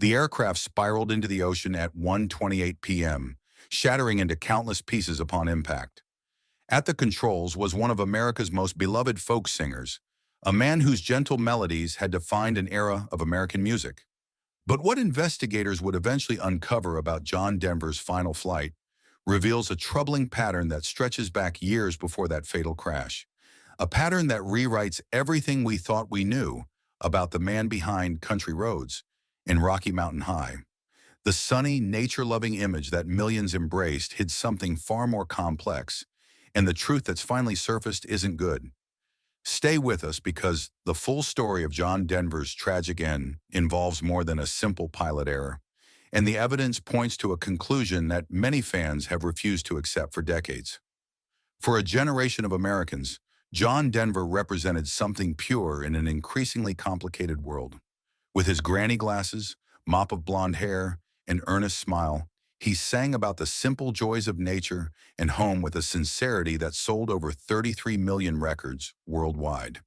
The aircraft spiraled into the ocean at 1:28 p.m., shattering into countless pieces upon impact. At the controls was one of America's most beloved folk singers, a man whose gentle melodies had defined an era of American music. But what investigators would eventually uncover about John Denver's final flight reveals a troubling pattern that stretches back years before that fatal crash. A pattern that rewrites everything we thought we knew about the man behind Country Roads and Rocky Mountain High. The sunny, nature-loving image that millions embraced hid something far more complex, and the truth that's finally surfaced isn't good. Stay with us because the full story of John Denver's tragic end involves more than a simple pilot error, and the evidence points to a conclusion that many fans have refused to accept for decades. For a generation of Americans, John Denver represented something pure in an increasingly complicated world. With his granny glasses, mop of blonde hair, and earnest smile, he sang about the simple joys of nature and home with a sincerity that sold over 33 million records worldwide.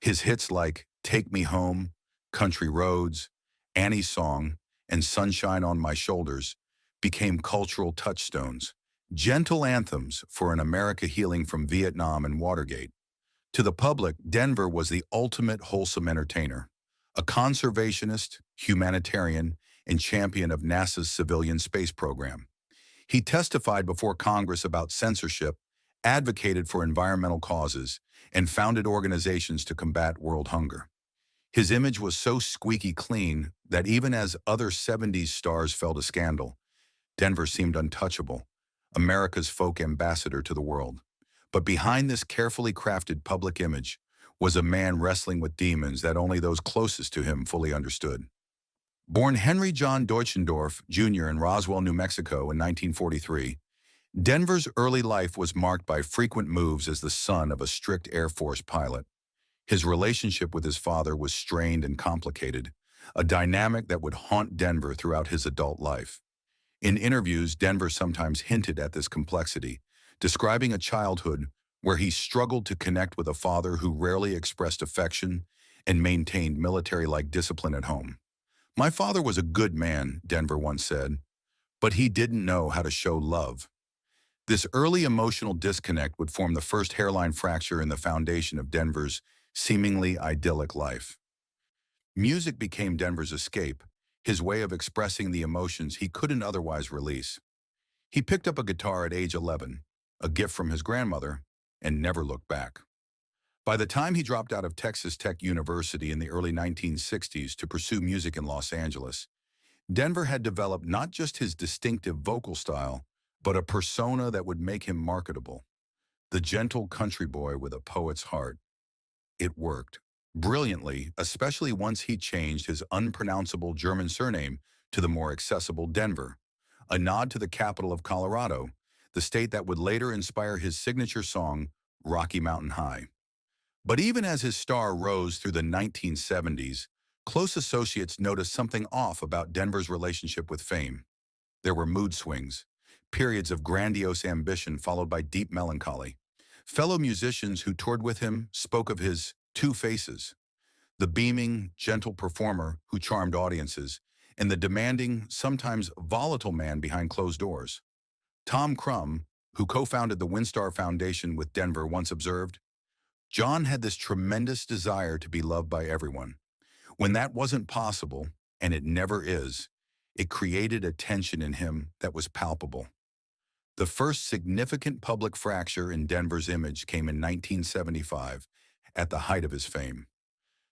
His hits like Take Me Home, Country Roads, Annie's Song, and Sunshine on My Shoulders became cultural touchstones, gentle anthems for an America healing from Vietnam and Watergate. To the public, Denver was the ultimate wholesome entertainer, a conservationist, humanitarian, and champion of NASA's civilian space program. He testified before Congress about censorship, advocated for environmental causes, and founded organizations to combat world hunger. His image was so squeaky clean that even as other 70s stars fell to scandal, Denver seemed untouchable, America's folk ambassador to the world. But behind this carefully crafted public image was a man wrestling with demons that only those closest to him fully understood. Born Henry John Deutschendorf Jr. in Roswell, New Mexico in 1943, Denver's early life was marked by frequent moves as the son of a strict Air Force pilot. His relationship with his father was strained and complicated, a dynamic that would haunt Denver throughout his adult life. In interviews, Denver sometimes hinted at this complexity, describing a childhood where he struggled to connect with a father who rarely expressed affection and maintained military-like discipline at home. "My father was a good man," Denver once said, "but he didn't know how to show love." This early emotional disconnect would form the first hairline fracture in the foundation of Denver's seemingly idyllic life. Music became Denver's escape, his way of expressing the emotions he couldn't otherwise release. He picked up a guitar at age 11, a gift from his grandmother, and never looked back. By the time he dropped out of Texas Tech University in the early 1960s to pursue music in Los Angeles, Denver had developed not just his distinctive vocal style, but a persona that would make him marketable. The gentle country boy with a poet's heart. It worked brilliantly, especially once he changed his unpronounceable German surname to the more accessible Denver, a nod to the capital of Colorado, the state that would later inspire his signature song, Rocky Mountain High. But even as his star rose through the 1970s, close associates noticed something off about Denver's relationship with fame. There were mood swings, periods of grandiose ambition followed by deep melancholy. Fellow musicians who toured with him spoke of his two faces, the beaming, gentle performer who charmed audiences, and the demanding, sometimes volatile man behind closed doors. Tom Crum, who co-founded the Winstar Foundation with Denver, once observed, "John had this tremendous desire to be loved by everyone. When that wasn't possible, and it never is, it created a tension in him that was palpable." The first significant public fracture in Denver's image came in 1975, at the height of his fame.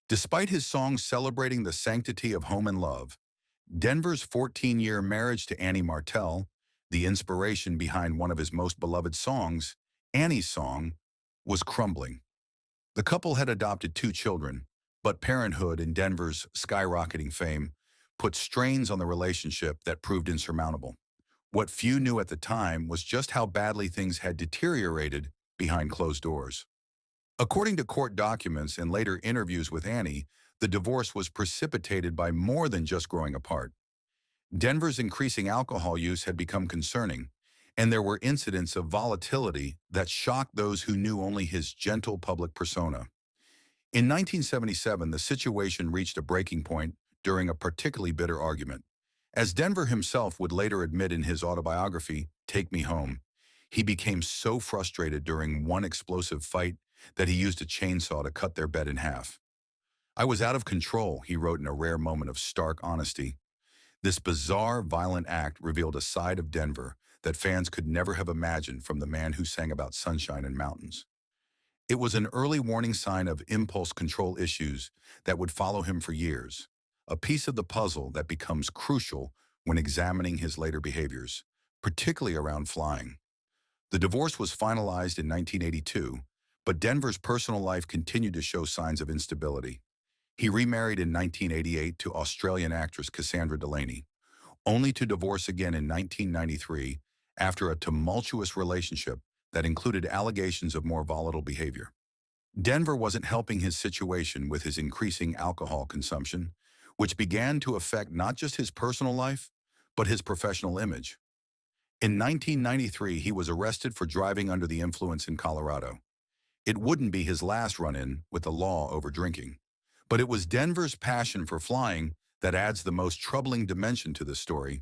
Despite his songs celebrating the sanctity of home and love, Denver's 14-year marriage to Annie Martell, the inspiration behind one of his most beloved songs, Annie's Song, was crumbling. The couple had adopted 2 children, but parenthood and Denver's skyrocketing fame put strains on the relationship that proved insurmountable. What few knew at the time was just how badly things had deteriorated behind closed doors. According to court documents and later interviews with Annie, the divorce was precipitated by more than just growing apart. Denver's increasing alcohol use had become concerning, and there were incidents of volatility that shocked those who knew only his gentle public persona. In 1977, the situation reached a breaking point during a particularly bitter argument. As Denver himself would later admit in his autobiography, Take Me Home, he became so frustrated during one explosive fight that he used a chainsaw to cut their bed in half. I was out of control, he wrote in a rare moment of stark honesty. This bizarre, violent act revealed a side of Denver that fans could never have imagined from the man who sang about sunshine and mountains. It was an early warning sign of impulse control issues that would follow him for years, a piece of the puzzle that becomes crucial when examining his later behaviors, particularly around flying. The divorce was finalized in 1982, but Denver's personal life continued to show signs of instability. He remarried in 1988 to Australian actress Cassandra Delaney, only to divorce again in 1993 after a tumultuous relationship that included allegations of more volatile behavior. Denver wasn't helping his situation with his increasing alcohol consumption, which began to affect not just his personal life, but his professional image. In 1993, he was arrested for driving under the influence in Colorado. It wouldn't be his last run-in with the law over drinking, but it was Denver's passion for flying that adds the most troubling dimension to this story.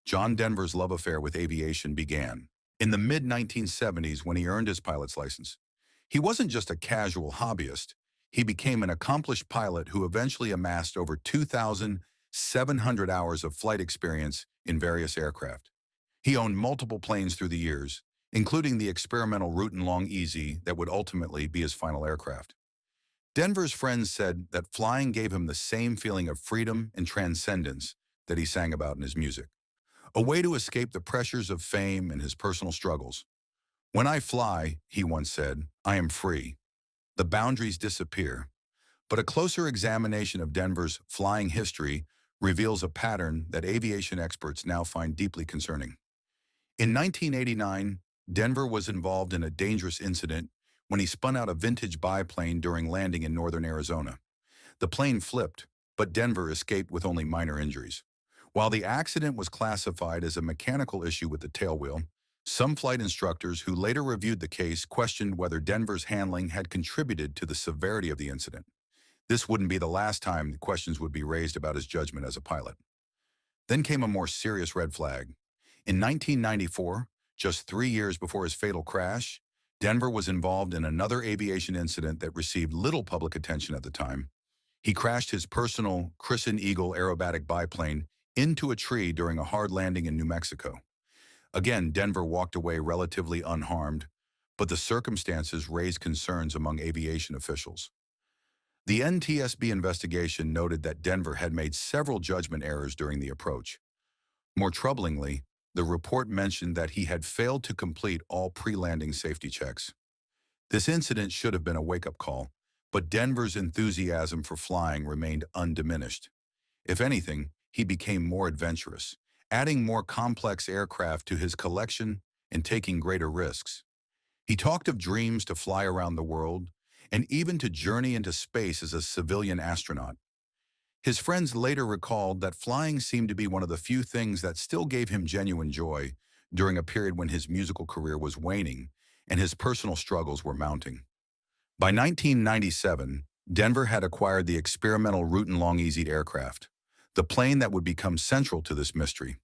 John Denver's love affair with aviation began in the mid-1970s when he earned his pilot's license. He wasn't just a casual hobbyist. He became an accomplished pilot who eventually amassed over 2,700 hours of flight experience in various aircraft. He owned multiple planes through the years, including the experimental Rutan Long EZ that would ultimately be his final aircraft. Denver's friends said that flying gave him the same feeling of freedom and transcendence that he sang about in his music, a way to escape the pressures of fame and his personal struggles. When I fly, he once said, I am free. The boundaries disappear. But a closer examination of Denver's flying history reveals a pattern that aviation experts now find deeply concerning. In 1989, Denver was involved in a dangerous incident when he spun out a vintage biplane during landing in northern Arizona. The plane flipped, but Denver escaped with only minor injuries. While the accident was classified as a mechanical issue with the tailwheel, some flight instructors who later reviewed the case questioned whether Denver's handling had contributed to the severity of the incident. This wouldn't be the last time the questions would be raised about his judgment as a pilot. Then came a more serious red flag. In 1994, just 3 years before his fatal crash, Denver was involved in another aviation incident that received little public attention at the time. He crashed his personal Crescent Eagle aerobatic biplane into a tree during a hard landing in New Mexico. Again, Denver walked away relatively unharmed, but the circumstances raised concerns among aviation officials. The NTSB investigation noted that Denver had made several judgment errors during the approach. More troublingly, the report mentioned that he had failed to complete all pre-landing safety checks. This incident should have been a wake-up call, but Denver's enthusiasm for flying remained undiminished. If anything, he became more adventurous, adding more complex aircraft to his collection and taking greater risks. He talked of dreams to fly around the world and even to journey into space as a civilian astronaut. His friends later recalled that flying seemed to be one of the few things that still gave him genuine joy during a period when his musical career was waning and his personal struggles were mounting. By 1997, Denver had acquired the experimental Rutan Long EZ aircraft, the plane that would become central to this mystery.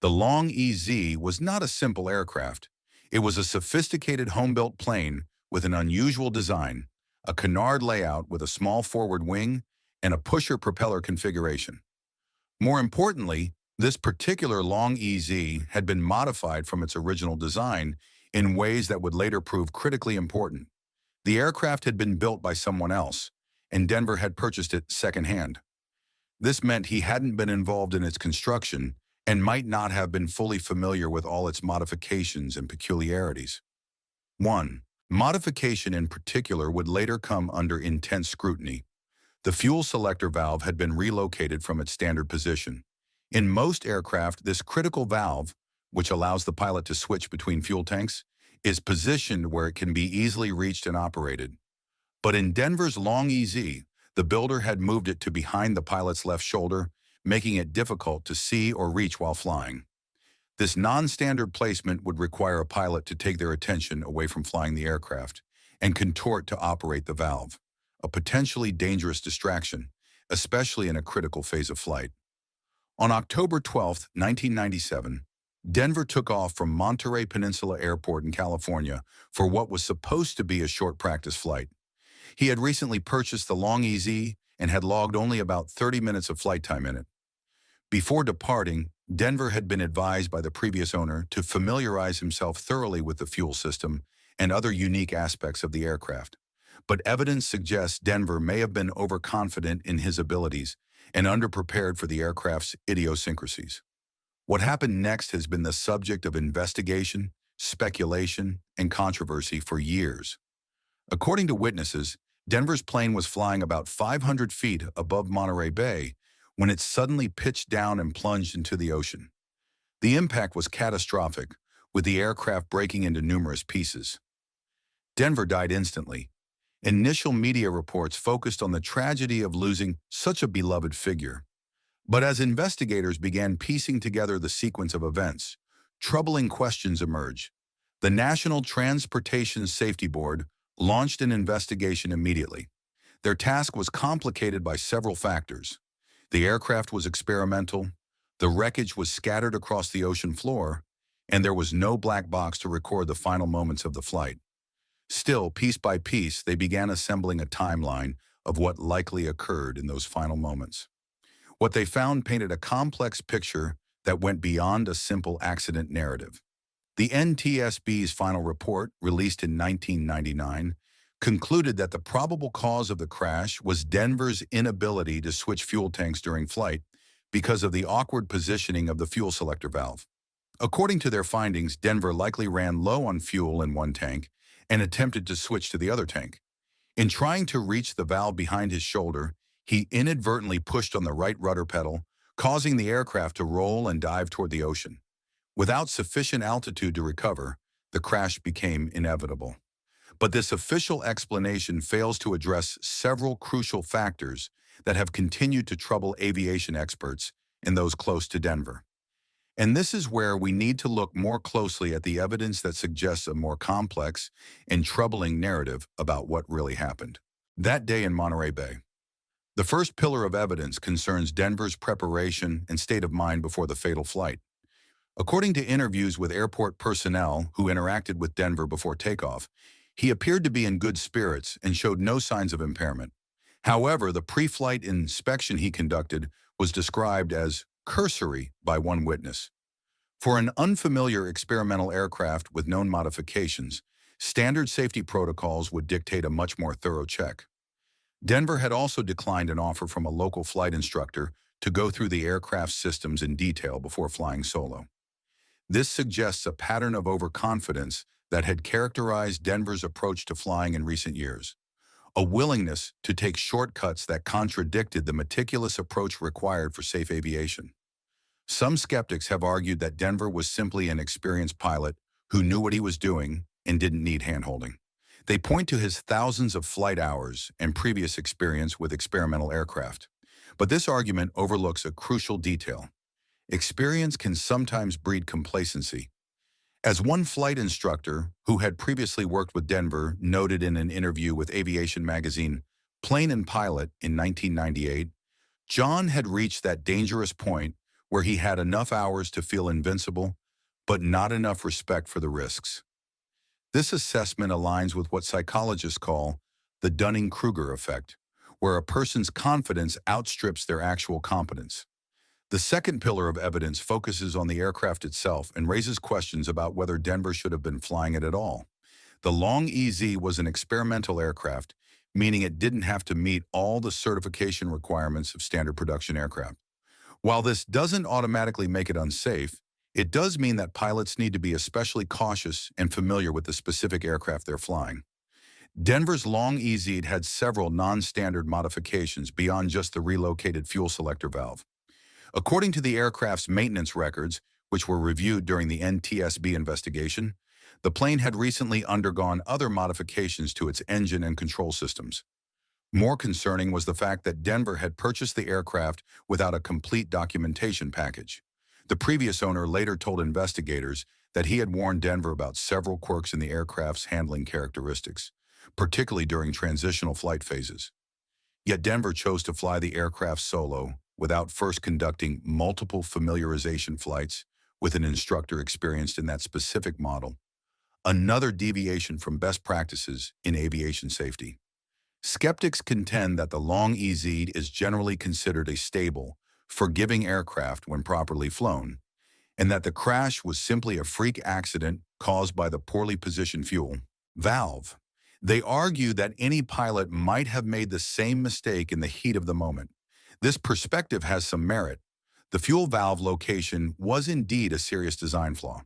The Long EZ was not a simple aircraft. It was a sophisticated home-built plane with an unusual design, a canard layout with a small forward wing and a pusher propeller configuration. More importantly, this particular Long EZ had been modified from its original design in ways that would later prove critically important. The aircraft had been built by someone else, and Denver had purchased it secondhand. This meant he hadn't been involved in its construction and might not have been fully familiar with all its modifications and peculiarities. 1. Modification in particular would later come under intense scrutiny. The fuel selector valve had been relocated from its standard position. In most aircraft, this critical valve, which allows the pilot to switch between fuel tanks, is positioned where it can be easily reached and operated. But in Denver's Long EZ, the builder had moved it to behind the pilot's left shoulder, making it difficult to see or reach while flying. This non-standard placement would require a pilot to take their attention away from flying the aircraft and contort to operate the valve, a potentially dangerous distraction, especially in a critical phase of flight. On October 12, 1997, Denver took off from Monterey Peninsula Airport in California for what was supposed to be a short practice flight. He had recently purchased the Long EZ and had logged only about 30 minutes of flight time in it. Before departing, Denver had been advised by the previous owner to familiarize himself thoroughly with the fuel system and other unique aspects of the aircraft. But evidence suggests Denver may have been overconfident in his abilities and underprepared for the aircraft's idiosyncrasies. What happened next has been the subject of investigation, speculation, and controversy for years. According to witnesses, Denver's plane was flying about 500 feet above Monterey Bay when it suddenly pitched down and plunged into the ocean. The impact was catastrophic, with the aircraft breaking into numerous pieces. Denver died instantly. Initial media reports focused on the tragedy of losing such a beloved figure. But as investigators began piecing together the sequence of events, troubling questions emerged. The National Transportation Safety Board launched an investigation immediately. Their task was complicated by several factors. The aircraft was experimental, the wreckage was scattered across the ocean floor, and there was no black box to record the final moments of the flight. Still, piece by piece, they began assembling a timeline of what likely occurred in those final moments. What they found painted a complex picture that went beyond a simple accident narrative. The NTSB's final report, released in 1999, concluded that the probable cause of the crash was Denver's inability to switch fuel tanks during flight because of the awkward positioning of the fuel selector valve. According to their findings, Denver likely ran low on fuel in one tank and attempted to switch to the other tank. In trying to reach the valve behind his shoulder, he inadvertently pushed on the right rudder pedal, causing the aircraft to roll and dive toward the ocean. Without sufficient altitude to recover, the crash became inevitable. But this official explanation fails to address several crucial factors that have continued to trouble aviation experts and those close to Denver. And this is where we need to look more closely at the evidence that suggests a more complex and troubling narrative about what really happened. That day in Monterey Bay. The first pillar of evidence concerns Denver's preparation and state of mind before the fatal flight. According to interviews with airport personnel who interacted with Denver before takeoff, he appeared to be in good spirits and showed no signs of impairment. However, the pre-flight inspection he conducted was described as cursory by one witness. For an unfamiliar experimental aircraft with known modifications, standard safety protocols would dictate a much more thorough check. Denver had also declined an offer from a local flight instructor to go through the aircraft's systems in detail before flying solo. This suggests a pattern of overconfidence that had characterized Denver's approach to flying in recent years, a willingness to take shortcuts that contradicted the meticulous approach required for safe aviation. Some skeptics have argued that Denver was simply an experienced pilot who knew what he was doing and didn't need handholding. They point to his thousands of flight hours and previous experience with experimental aircraft. But this argument overlooks a crucial detail. Experience can sometimes breed complacency. As one flight instructor who had previously worked with Denver noted in an interview with aviation magazine Plane and Pilot in 1998, John had reached that dangerous point where he had enough hours to feel invincible, but not enough respect for the risks. This assessment aligns with what psychologists call the Dunning-Kruger effect, where a person's confidence outstrips their actual competence. The second pillar of evidence focuses on the aircraft itself and raises questions about whether Denver should have been flying it at all. The Long EZ was an experimental aircraft, meaning it didn't have to meet all the certification requirements of standard production aircraft. While this doesn't automatically make it unsafe, it does mean that pilots need to be especially cautious and familiar with the specific aircraft they're flying. Denver's Long EZ had several non-standard modifications beyond just the relocated fuel selector valve. According to the aircraft's maintenance records, which were reviewed during the NTSB investigation, the plane had recently undergone other modifications to its engine and control systems. More concerning was the fact that Denver had purchased the aircraft without a complete documentation package. The previous owner later told investigators that he had warned Denver about several quirks in the aircraft's handling characteristics, particularly during transitional flight phases. Yet Denver chose to fly the aircraft solo without first conducting multiple familiarization flights with an instructor experienced in that specific model, another deviation from best practices in aviation safety. Skeptics contend that the Long EZ is generally considered a stable, forgiving aircraft when properly flown, and that the crash was simply a freak accident caused by the poorly positioned fuel valve. They argue that any pilot might have made the same mistake in the heat of the moment. This perspective has some merit. The fuel valve location was indeed a serious design flaw,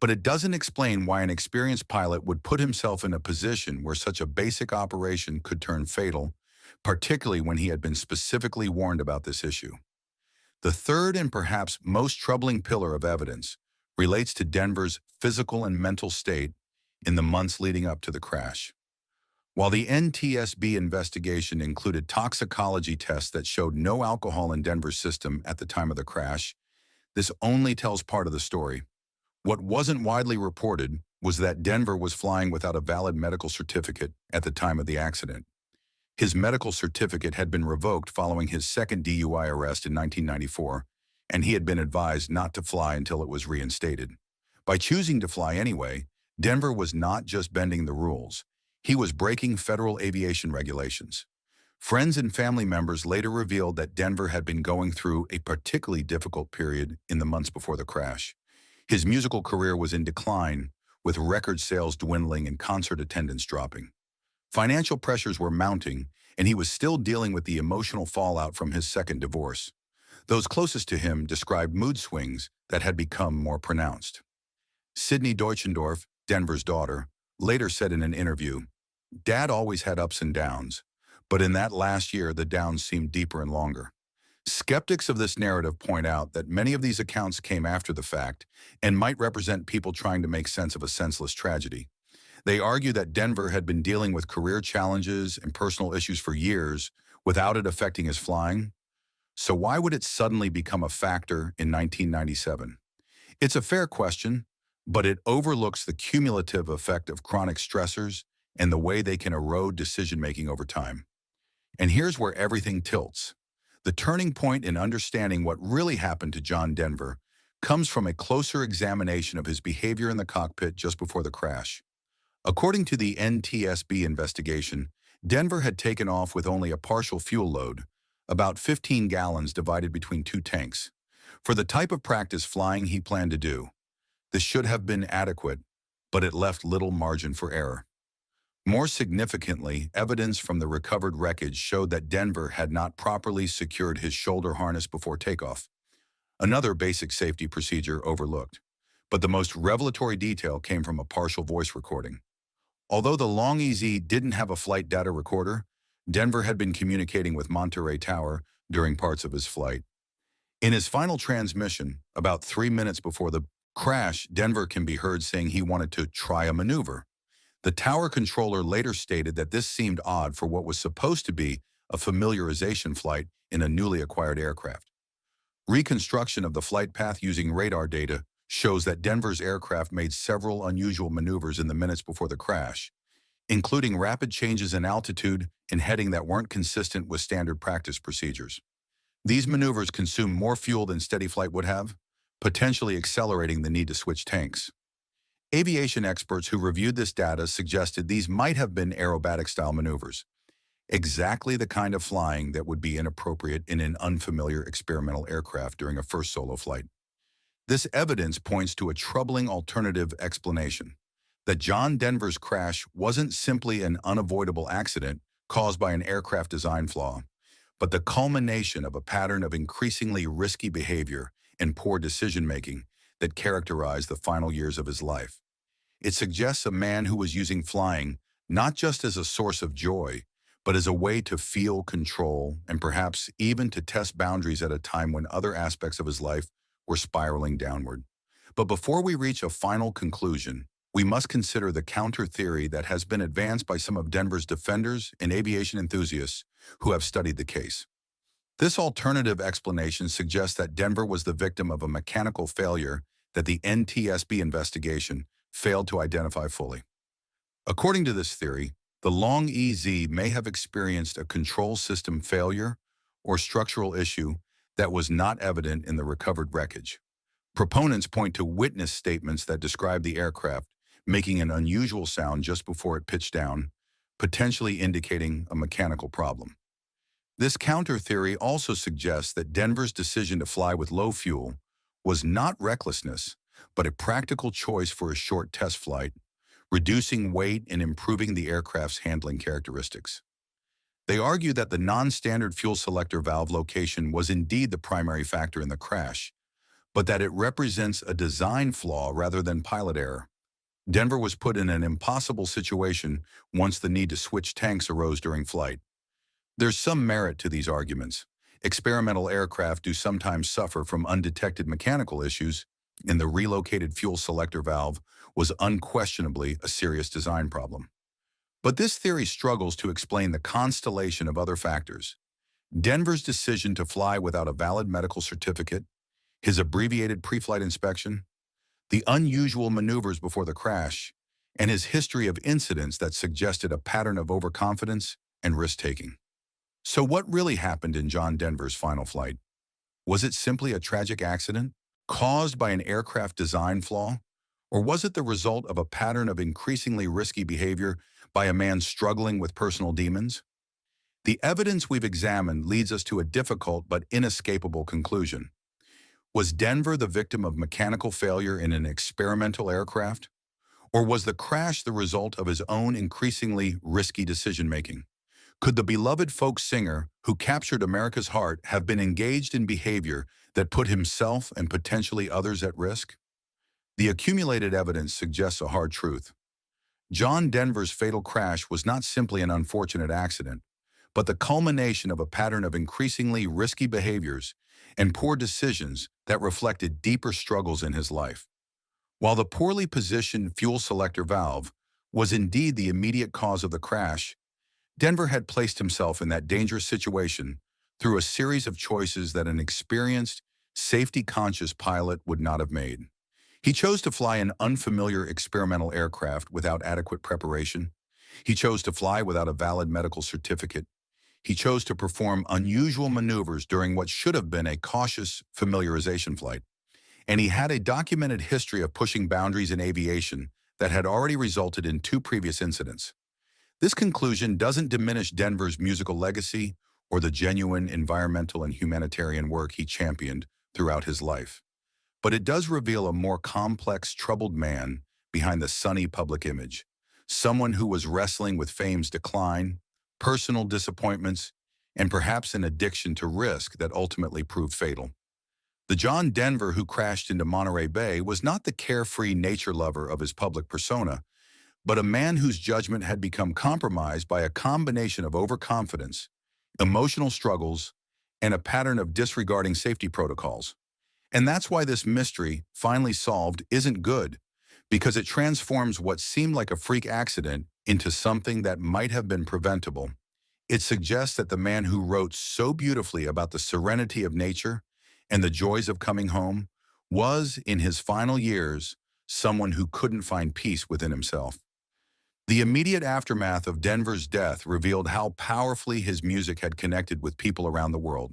but it doesn't explain why an experienced pilot would put himself in a position where such a basic operation could turn fatal, particularly when he had been specifically warned about this issue. The third and perhaps most troubling pillar of evidence relates to Denver's physical and mental state in the months leading up to the crash. While the NTSB investigation included toxicology tests that showed no alcohol in Denver's system at the time of the crash, this only tells part of the story. What wasn't widely reported was that Denver was flying without a valid medical certificate at the time of the accident. His medical certificate had been revoked following his second DUI arrest in 1994, and he had been advised not to fly until it was reinstated. By choosing to fly anyway, Denver was not just bending the rules. He was breaking federal aviation regulations. Friends and family members later revealed that Denver had been going through a particularly difficult period in the months before the crash. His musical career was in decline, with record sales dwindling and concert attendance dropping. Financial pressures were mounting, and he was still dealing with the emotional fallout from his second divorce. Those closest to him described mood swings that had become more pronounced. Sydney Deutschendorf, Denver's daughter, later said in an interview, "Dad always had ups and downs, but in that last year the downs seemed deeper and longer." Skeptics of this narrative point out that many of these accounts came after the fact and might represent people trying to make sense of a senseless tragedy. They argue that Denver had been dealing with career challenges and personal issues for years without it affecting his flying. So why would it suddenly become a factor in 1997? It's a fair question, but it overlooks the cumulative effect of chronic stressors and the way they can erode decision-making over time. And here's where everything tilts. The turning point in understanding what really happened to John Denver comes from a closer examination of his behavior in the cockpit just before the crash. According to the NTSB investigation, Denver had taken off with only a partial fuel load, about 15 gallons divided between two tanks, for the type of practice flying he planned to do. This should have been adequate, but it left little margin for error. More significantly, evidence from the recovered wreckage showed that Denver had not properly secured his shoulder harness before takeoff, another basic safety procedure overlooked. But the most revelatory detail came from a partial voice recording. Although the Long EZ didn't have a flight data recorder, Denver had been communicating with Monterey Tower during parts of his flight. In his final transmission, about 3 minutes before the crash, Denver can be heard saying he wanted to try a maneuver. The tower controller later stated that this seemed odd for what was supposed to be a familiarization flight in a newly acquired aircraft. Reconstruction of the flight path using radar data shows that Denver's aircraft made several unusual maneuvers in the minutes before the crash, including rapid changes in altitude and heading that weren't consistent with standard practice procedures. These maneuvers consumed more fuel than steady flight would have, potentially accelerating the need to switch tanks. Aviation experts who reviewed this data suggested these might have been aerobatic-style maneuvers, exactly the kind of flying that would be inappropriate in an unfamiliar experimental aircraft during a first solo flight. This evidence points to a troubling alternative explanation, that John Denver's crash wasn't simply an unavoidable accident caused by an aircraft design flaw, but the culmination of a pattern of increasingly risky behavior and poor decision-making that characterized the final years of his life. It suggests a man who was using flying not just as a source of joy, but as a way to feel control and perhaps even to test boundaries at a time when other aspects of his life were spiraling downward. But before we reach a final conclusion, we must consider the counter-theory that has been advanced by some of Denver's defenders and aviation enthusiasts who have studied the case. This alternative explanation suggests that Denver was the victim of a mechanical failure that the NTSB investigation failed to identify fully. According to this theory, The long EZ may have experienced a control system failure or structural issue that was not evident in the recovered wreckage. Proponents point to witness statements that describe the aircraft making an unusual sound just before it pitched down, potentially indicating a mechanical problem. This counter theory also suggests that Denver's decision to fly with low fuel was not recklessness, but a practical choice for a short test flight, reducing weight and improving the aircraft's handling characteristics. They argue that the non-standard fuel selector valve location was indeed the primary factor in the crash, but that it represents a design flaw rather than pilot error. Denver was put in an impossible situation once the need to switch tanks arose during flight. There's some merit to these arguments. Experimental aircraft do sometimes suffer from undetected mechanical issues, and the relocated fuel selector valve was unquestionably a serious design problem. But this theory struggles to explain the constellation of other factors. Denver's decision to fly without a valid medical certificate, his abbreviated pre-flight inspection, the unusual maneuvers before the crash, and his history of incidents that suggested a pattern of overconfidence and risk-taking. So what really happened in John Denver's final flight? Was it simply a tragic accident caused by an aircraft design flaw? Or was it the result of a pattern of increasingly risky behavior by a man struggling with personal demons? The evidence we've examined leads us to a difficult but inescapable conclusion. Was Denver the victim of mechanical failure in an experimental aircraft? Or was the crash the result of his own increasingly risky decision-making? Could the beloved folk singer who captured America's heart have been engaged in behavior that put himself and potentially others at risk? The accumulated evidence suggests a hard truth. John Denver's fatal crash was not simply an unfortunate accident, but the culmination of a pattern of increasingly risky behaviors and poor decisions that reflected deeper struggles in his life. While the poorly positioned fuel selector valve was indeed the immediate cause of the crash, Denver had placed himself in that dangerous situation through a series of choices that an experienced, safety-conscious pilot would not have made. He chose to fly an unfamiliar experimental aircraft without adequate preparation. He chose to fly without a valid medical certificate. He chose to perform unusual maneuvers during what should have been a cautious familiarization flight. And he had a documented history of pushing boundaries in aviation that had already resulted in 2 previous incidents. This conclusion doesn't diminish Denver's musical legacy or the genuine environmental and humanitarian work he championed throughout his life. But it does reveal a more complex, troubled man behind the sunny public image, someone who was wrestling with fame's decline, personal disappointments, and perhaps an addiction to risk that ultimately proved fatal. The John Denver who crashed into Monterey Bay was not the carefree nature lover of his public persona, but a man whose judgment had become compromised by a combination of overconfidence, emotional struggles, and a pattern of disregarding safety protocols. And that's why this mystery, finally solved, isn't good, because it transforms what seemed like a freak accident into something that might have been preventable. It suggests that the man who wrote so beautifully about the serenity of nature and the joys of coming home was, in his final years, someone who couldn't find peace within himself. The immediate aftermath of Denver's death revealed how powerfully his music had connected with people around the world.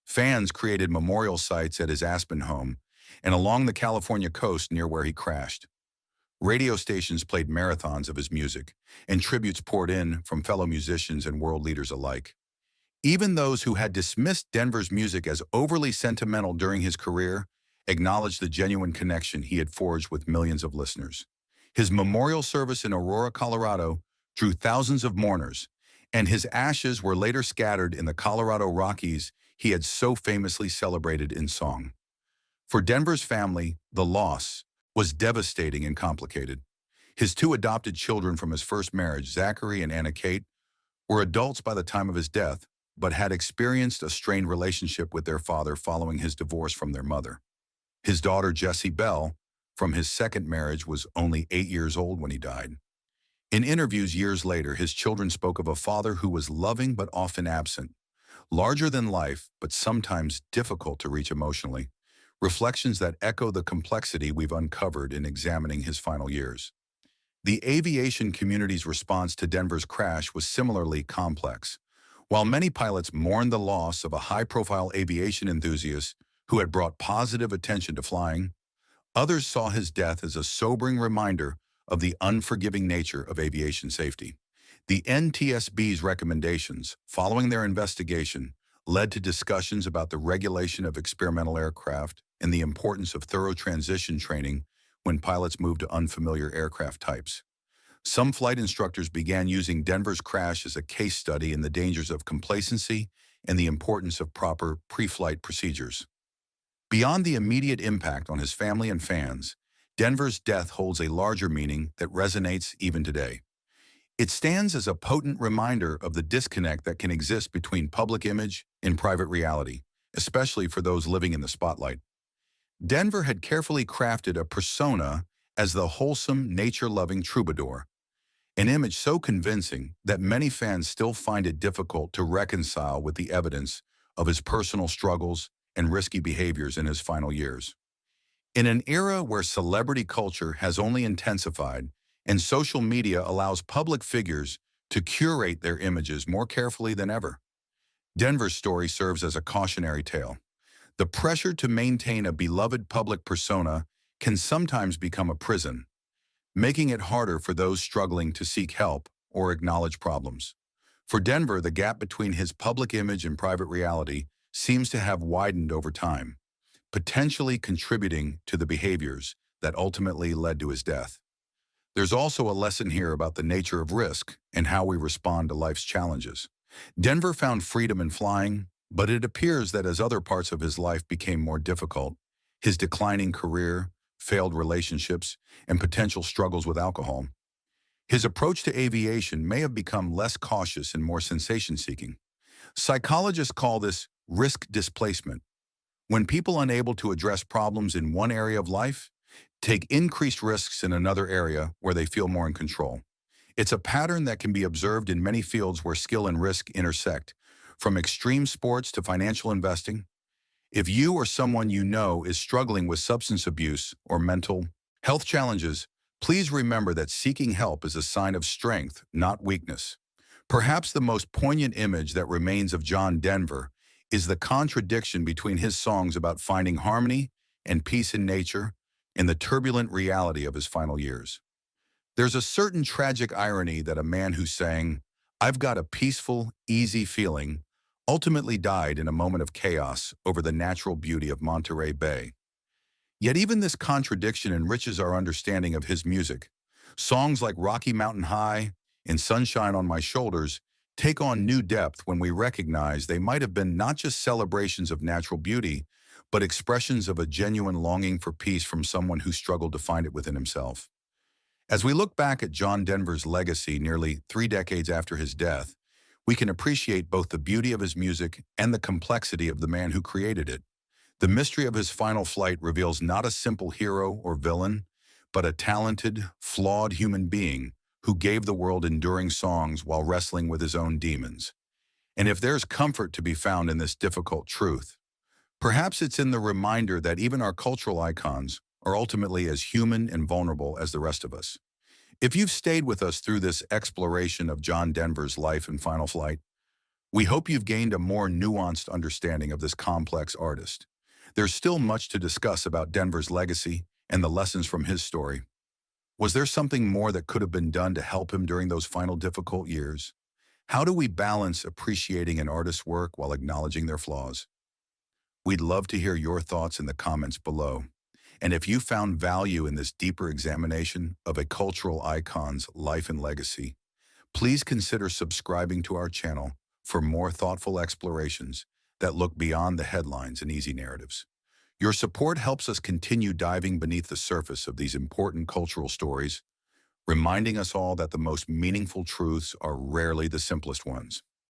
Fans created memorial sites at his Aspen home and along the California coast near where he crashed. Radio stations played marathons of his music, and tributes poured in from fellow musicians and world leaders alike. Even those who had dismissed Denver's music as overly sentimental during his career acknowledged the genuine connection he had forged with millions of listeners. His memorial service in Aurora, Colorado, drew thousands of mourners, and his ashes were later scattered in the Colorado Rockies he had so famously celebrated in song. For Denver's family, the loss was devastating and complicated. His 2 adopted children from his first marriage, Zachary and Anna Kate, were adults by the time of his death, but had experienced a strained relationship with their father following his divorce from their mother. His daughter, Jessie Bell, from his second marriage, was only 8 years old when he died. In interviews years later, his children spoke of a father who was loving but often absent, larger than life but sometimes difficult to reach emotionally, reflections that echo the complexity we've uncovered in examining his final years. The aviation community's response to Denver's crash was similarly complex. While many pilots mourned the loss of a high-profile aviation enthusiast who had brought positive attention to flying, others saw his death as a sobering reminder of the unforgiving nature of aviation safety. The NTSB's recommendations, following their investigation, led to discussions about the regulation of experimental aircraft and the importance of thorough transition training when pilots move to unfamiliar aircraft types. Some flight instructors began using Denver's crash as a case study in the dangers of complacency and the importance of proper pre-flight procedures. Beyond the immediate impact on his family and fans, Denver's death holds a larger meaning that resonates even today. It stands as a potent reminder of the disconnect that can exist between public image and private reality, especially for those living in the spotlight. Denver had carefully crafted a persona as the wholesome, nature-loving troubadour, an image so convincing that many fans still find it difficult to reconcile with the evidence of his personal struggles and risky behaviors in his final years. In an era where celebrity culture has only intensified and social media allows public figures to curate their images more carefully than ever, Denver's story serves as a cautionary tale. The pressure to maintain a beloved public persona can sometimes become a prison, making it harder for those struggling to seek help or acknowledge problems. For Denver, the gap between his public image and private reality seems to have widened over time, potentially contributing to the behaviors that ultimately led to his death. There's also a lesson here about the nature of risk and how we respond to life's challenges. Denver found freedom in flying, but it appears that as other parts of his life became more difficult, his declining career, failed relationships, and potential struggles with alcohol, his approach to aviation may have become less cautious and more sensation-seeking. Psychologists call this risk displacement, when people unable to address problems in one area of life take increased risks in another area where they feel more in control. It's a pattern that can be observed in many fields where skill and risk intersect, from extreme sports to financial investing. If you or someone you know is struggling with substance abuse or mental health challenges, please remember that seeking help is a sign of strength, not weakness. Perhaps the most poignant image that remains of John Denver is the contradiction between his songs about finding harmony and peace in nature and the turbulent reality of his final years. There's a certain tragic irony that a man who sang, "I've got a peaceful, easy feeling," ultimately died in a moment of chaos over the natural beauty of Monterey Bay. Yet even this contradiction enriches our understanding of his music. Songs like Rocky Mountain High and Sunshine on My Shoulders take on new depth when we recognize they might have been not just celebrations of natural beauty, but expressions of a genuine longing for peace from someone who struggled to find it within himself. As we look back at John Denver's legacy nearly 3 decades after his death, we can appreciate both the beauty of his music and the complexity of the man who created it. The mystery of his final flight reveals not a simple hero or villain, but a talented, flawed human being who gave the world enduring songs while wrestling with his own demons. And if there's comfort to be found in this difficult truth, perhaps it's in the reminder that even our cultural icons are ultimately as human and vulnerable as the rest of us. If you've stayed with us through this exploration of John Denver's life and final flight, we hope you've gained a more nuanced understanding of this complex artist. There's still much to discuss about Denver's legacy and the lessons from his story. Was there something more that could have been done to help him during those final difficult years? How do we balance appreciating an artist's work while acknowledging their flaws? We'd love to hear your thoughts in the comments below. And if you found value in this deeper examination of a cultural icon's life and legacy, please consider subscribing to our channel for more thoughtful explorations that look beyond the headlines and easy narratives. Your support helps us continue diving beneath the surface of these important cultural stories, reminding us all that the most meaningful truths are rarely the simplest ones.